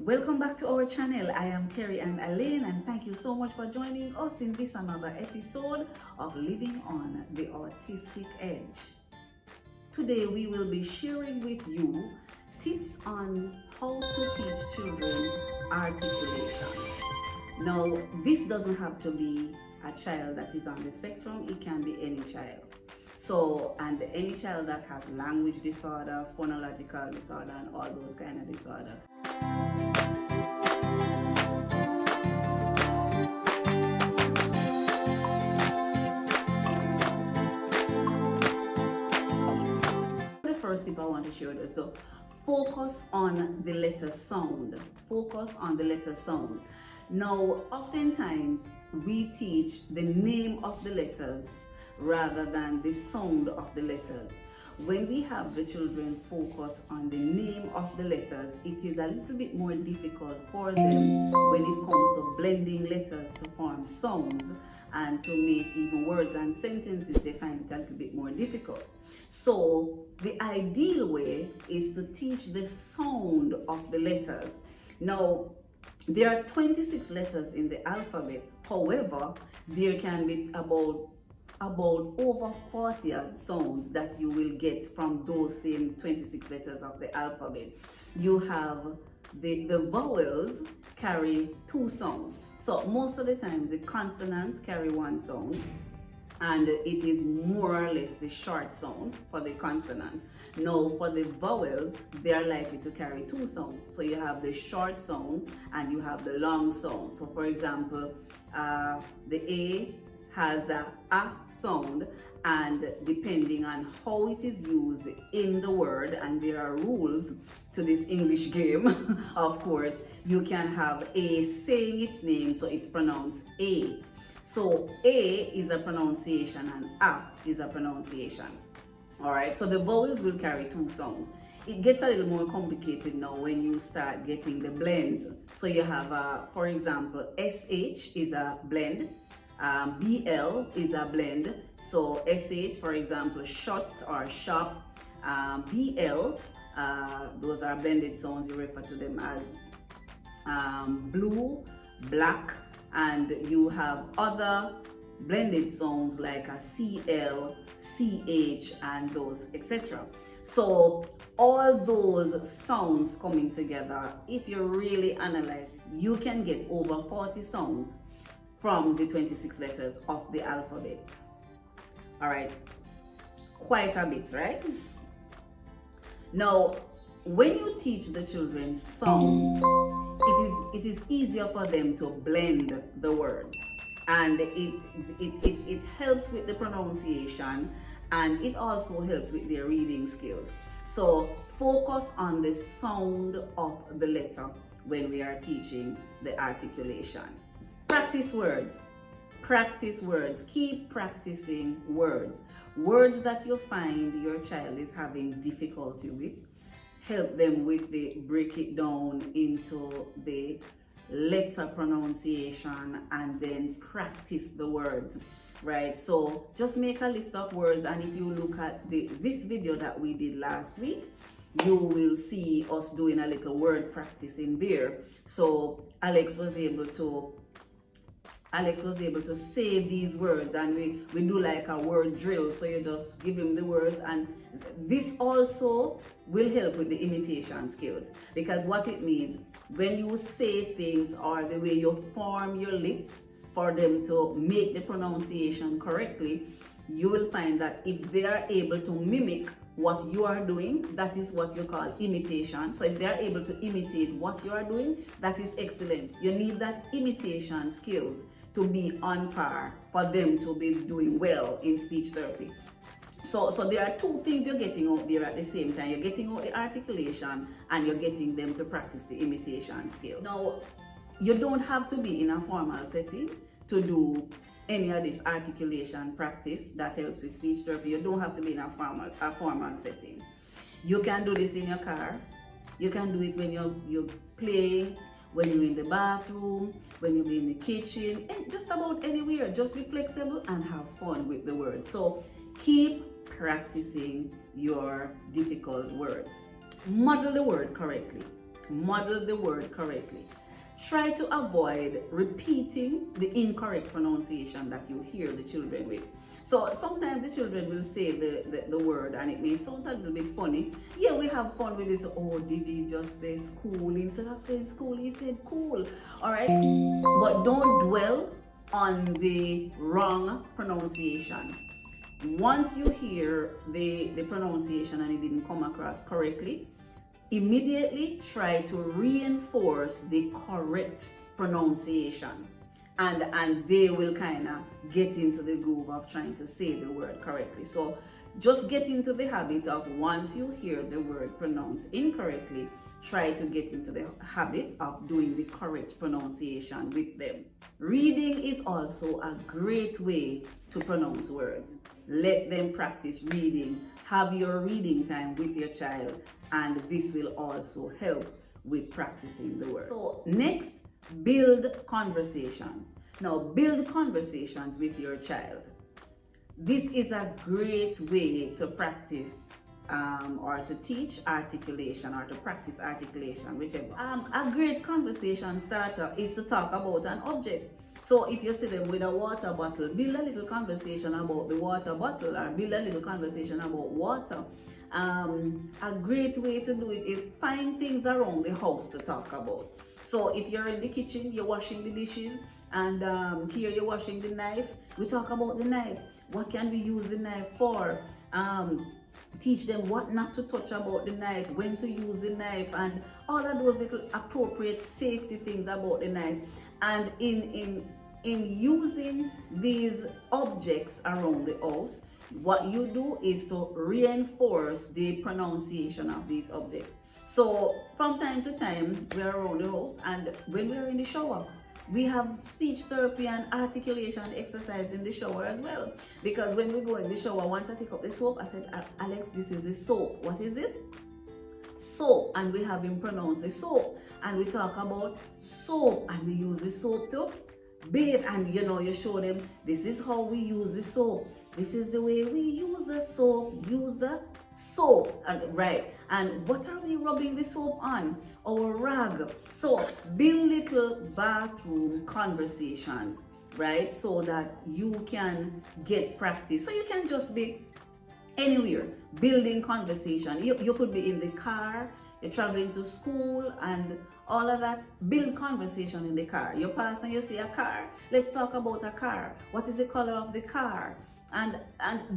Welcome back to our channel. I am Terry and Alleyne, and thank you so much for joining us in this another episode of Living on the Autistic Edge. Today we will be sharing with you tips on how to teach children articulation. Now, this doesn't have to be a child that is on the spectrum, it can be any child. So, and any child that has language disorder, phonological disorder, and all those kind of disorder. The first tip I want to share is so focus on the letter sound. Focus on the letter sound. Now, oftentimes we teach the name of the letters rather than the sound of the letters. When we have the children focus on the name of the letters, it is a little bit more difficult for them when it comes to blending letters to form sounds and to make even words and sentences. They find it a little bit more difficult. So the ideal way is to teach the sound of the letters. Now, there are 26 letters in the alphabet. However, there can be about over 40 sounds that you will get from those same 26 letters of the alphabet. You have the vowels carry 2 sounds. So most of the time the consonants carry 1 sound, and it is more or less the short sound for the consonants. Now for the vowels, they are likely to carry 2 sounds. So you have the short sound and you have the long sound. So for example, the A has a sound, and depending on how it is used in the word, and there are rules to this English game, of course, you can have A saying its name, so it's pronounced A. So A is a pronunciation and A is a pronunciation. All right, so the vowels will carry 2 sounds. It gets a little more complicated now when you start getting the blends. So you have, for example, SH is a blend. BL is a blend. So SH, for example, shut or shop. BL, those are blended sounds. You refer to them as blue, black, and you have other blended sounds like a CL, CH, and those, etc. So all those sounds coming together, if you really analyze, you can get over 40 sounds from the 26 letters of the alphabet. All right, quite a bit, right? Now, when you teach the children sounds, it is easier for them to blend the words, and it helps with the pronunciation, and it also helps with their reading skills. So focus on the sound of the letter when we are teaching the articulation. Practice words. Practice words. Keep practicing words. Words that you find your child is having difficulty with, help them with the break it down into the letter pronunciation and then practice the words, right? So just make a list of words, and if you look at this video that we did last week, you will see us doing a little word practice in there. So Alex was able to say these words, and we do like a word drill. So you just give him the words, and this also will help with the imitation skills, because what it means, when you say things or the way you form your lips for them to make the pronunciation correctly, you will find that if they are able to mimic what you are doing, that is what you call imitation. So if they are able to imitate what you are doing, that is excellent. You need that imitation skills to be on par for them to be doing well in speech therapy. So there are 2 things you're getting out there at the same time. You're getting out the articulation and you're getting them to practice the imitation skill. Now, you don't have to be in a formal setting to do any of this articulation practice that helps with speech therapy. You don't have to be in a formal setting. You can do this in your car. You can do it when you're playing, when you're in the bathroom, when you're in the kitchen, and just about anywhere. Just be flexible and have fun with the words. So keep practicing your difficult words. Model the word correctly. model the word correctly. Try to avoid repeating the incorrect pronunciation that you hear the children with. So sometimes the children will say the word and it may sound a little bit funny. Yeah, we have fun with this. Oh, did he just say school? Instead of saying school, he said cool. All right. But don't dwell on the wrong pronunciation. Once you hear the pronunciation and it didn't come across correctly, immediately try to reinforce the correct pronunciation, and they will kind of get into the groove of trying to say the word correctly. So just get into the habit of, once you hear the word pronounced incorrectly, try to get into the habit of doing the correct pronunciation with them. Reading is also a great way to pronounce words. Let them practice reading. Have your reading time with your child, and this will also help with practicing the word. So next, build conversations. Now, build conversations with your child. This is a great way to practice or to teach articulation, or to practice articulation, whichever. A great conversation starter is to talk about an object. So if you see them with a water bottle, build a little conversation about the water bottle, or build a little conversation about water. A great way to do it is find things around the house to talk about. So if you're in the kitchen, you're washing the dishes, and here you're washing the knife, we talk about the knife. What can we use the knife for? Teach them what not to touch about the knife, when to use the knife, and all of those little appropriate safety things about the knife. And in using these objects around the house, what you do is to reinforce the pronunciation of these objects. So from time to time, we're around the house, and when we're in the shower, we have speech therapy and articulation exercise in the shower as well. Because when we go in the shower, once I take up the soap, I said, Alex, this is the soap. What is this? Soap. And we have him pronounce the soap. And we talk about soap, and we use the soap to bathe. And you show them, this is how we use the soap. This is the way we use the soap. Use the soap. And right. And what are we rubbing the soap on? Our rag. So build little bathroom conversations, right? So that you can get practice. So you can just be anywhere building conversation. You could be in the car, you're traveling to school and all of that. Build conversation in the car. You pass and you see a car. Let's talk about a car. What is the color of the car? And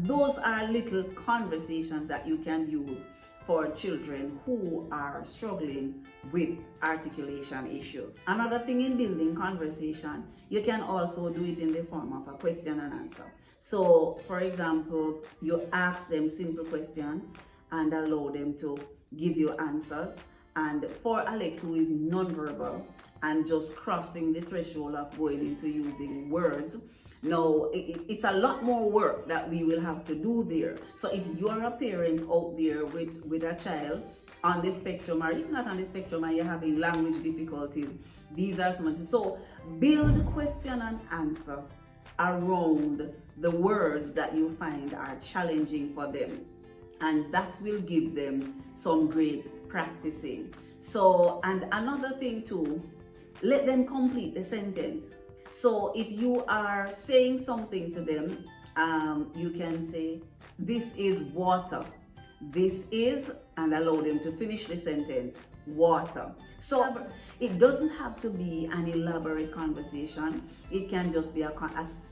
those are little conversations that you can use for children who are struggling with articulation issues. Another thing in building conversation, you can also do it in the form of a question and answer. So for example, you ask them simple questions and allow them to give you answers. And for Alex, who is nonverbal and just crossing the threshold of going into using words, now, it's a lot more work that we will have to do there. So if you are a parent out there with a child on the spectrum, or even not on the spectrum, and you're having language difficulties, these are some. So build question and answer around the words that you find are challenging for them. And that will give them some great practicing. So, and another thing too, let them complete the sentence. So if you are saying something to them, you can say, this is water. This is, and allow them to finish the sentence, water. So it doesn't have to be an elaborate conversation. It can just be a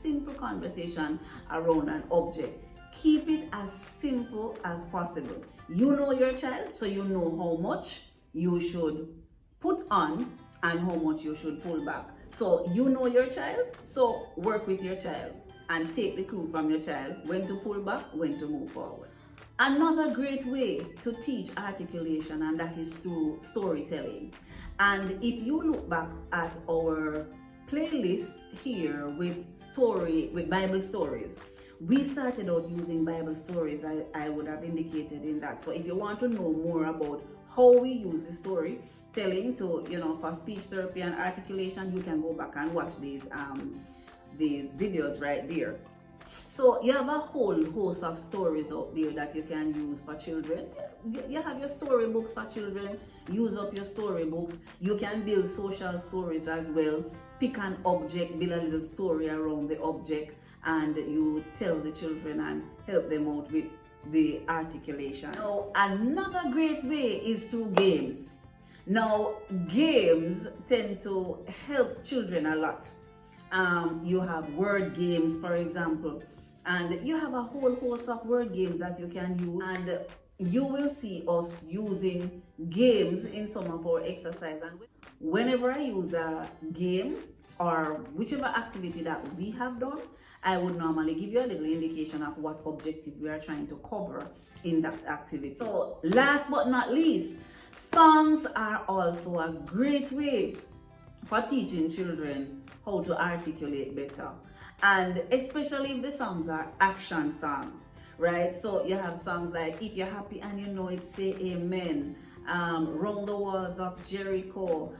simple conversation around an object. Keep it as simple as possible. You know your child, so you know how much you should put on and how much you should pull back. So you know your child, so work with your child and take the cue from your child, when to pull back, when to move forward. Another great way to teach articulation, and that is through storytelling. And if you look back at our playlist here with Bible stories, we started out using Bible stories, I would have indicated in that. So if you want to know more about how we use the story telling to, for speech therapy and articulation, you can go back and watch these videos right there. So you have a whole host of stories out there that you can use for children. You have your storybooks for children. Use up your storybooks. You can build social stories as well. Pick an object, build a little story around the object, and you tell the children and help them out with the articulation. Now, another great way is through games. Now, games tend to help children a lot. You have word games, for example, and you have a whole host of word games that you can use, and you will see us using games in some of our exercises. And whenever I use a game or whichever activity that we have done, I would normally give you a little indication of what objective we are trying to cover in that activity. So last but not least, songs are also a great way for teaching children how to articulate better, and especially if the songs are action songs, right? So you have songs like If You're Happy and You Know It, Say Amen, Round the Walls of Jericho,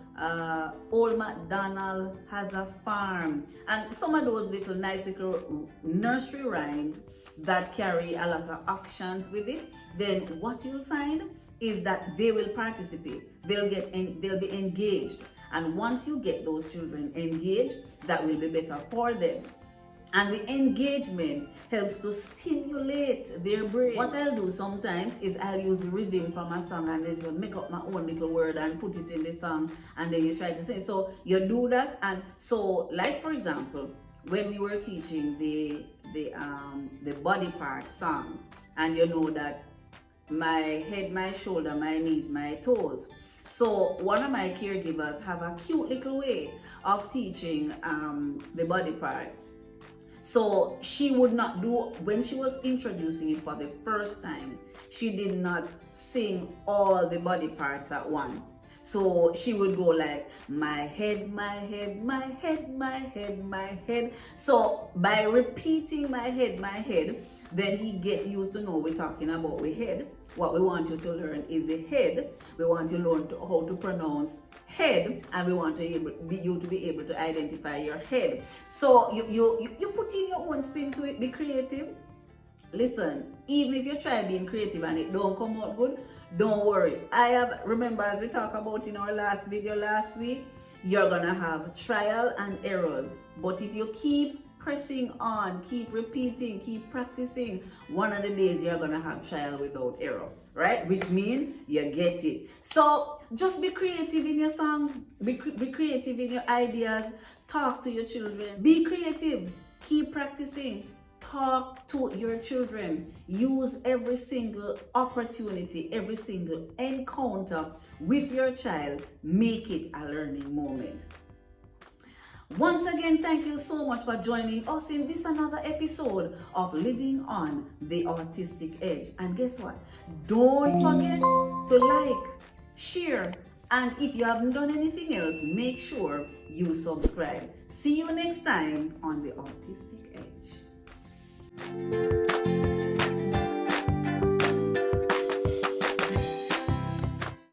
Old MacDonald Has a Farm, and some of those little nice little nursery rhymes that carry a lot of actions with it. Then what you'll find is that they will participate, they'll be engaged. And once you get those children engaged, that will be better for them. And the engagement helps to stimulate their brain. What I'll do sometimes is I'll use rhythm from a song and just make up my own little word and put it in the song, and then you try to sing. So you do that. And so, like for example, when we were teaching the body part songs, and you know that my head, my shoulder, my knees, my toes. So one of my caregivers have a cute little way of teaching the body part. So she would not do, when she was introducing it for the first time, she did not sing all the body parts at once. So she would go like, my head, my head, my head, my head, my head. So by repeating my head, then he get used to know we're talking about the head. What we want you to learn is the head. We want you to learn how to pronounce head, and we want you to be able to identify your head. So you put in your own spin to it. Be creative. Listen, even if you try being creative and it don't come out good, don't worry. Remember, as we talked about in our last video last week, you're gonna have trial and errors. But if you keep pressing on, keep repeating, keep practicing, one of the days you're gonna have trial without error, right? Which means you get it. So just be creative in your songs, be creative in your ideas, talk to your children, be creative, keep practicing, talk to your children, use every single opportunity, every single encounter with your child, make it a learning moment. Once again, thank you so much for joining us in this another episode of Living on the Autistic Edge. And guess what? Don't forget to like, share, and if you haven't done anything else, make sure you subscribe. See you next time on the Autistic Edge.